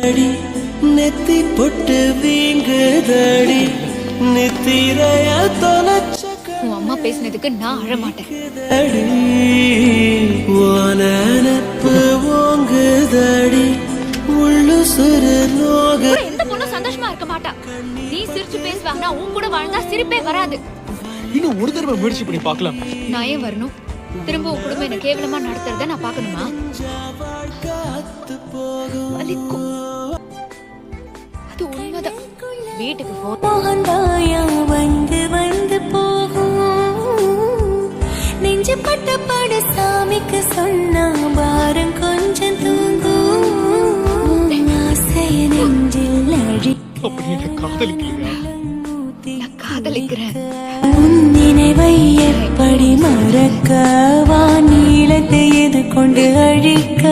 நெத்தி பொட்டு வீங்குதடி நித்திரைய தொலைச்ச உன் அம்மா பேசினதுக்கு நான் அழமாட்டேன். நெனப்பு ஓங்குதடி உள்ளு சுரு நோக. எந்த பொண்ணும் சந்தோஷமா இருக்க மாட்டா. நீ சிரிச்சு பேசுவாங்கன்னா உன் கூட வாழ்ந்தா சிரிப்பே வராது. இன்னும் ஒரு தடவை முயற்சி பண்ணி பார்க்கலாம். நான் ஏன் வரணும்? திரும்ப உன் குடும்பம் என்ன கேவலமா நடத்துறத நான் பாக்கணுமா? அது உண்மைதான். வீட்டுக்கு போகந்தாயா வந்து வந்து போகும் நெஞ்சு பட்ட பட சாமிக்கு சொன்னா பாரம் கொஞ்சம் தூங்கும் ஆசைய நெஞ்சில் அழி காதலிக்கிறேன். நினைவை எப்படி மறக்க வானீளத்தை எது கொண்டு அழிக்க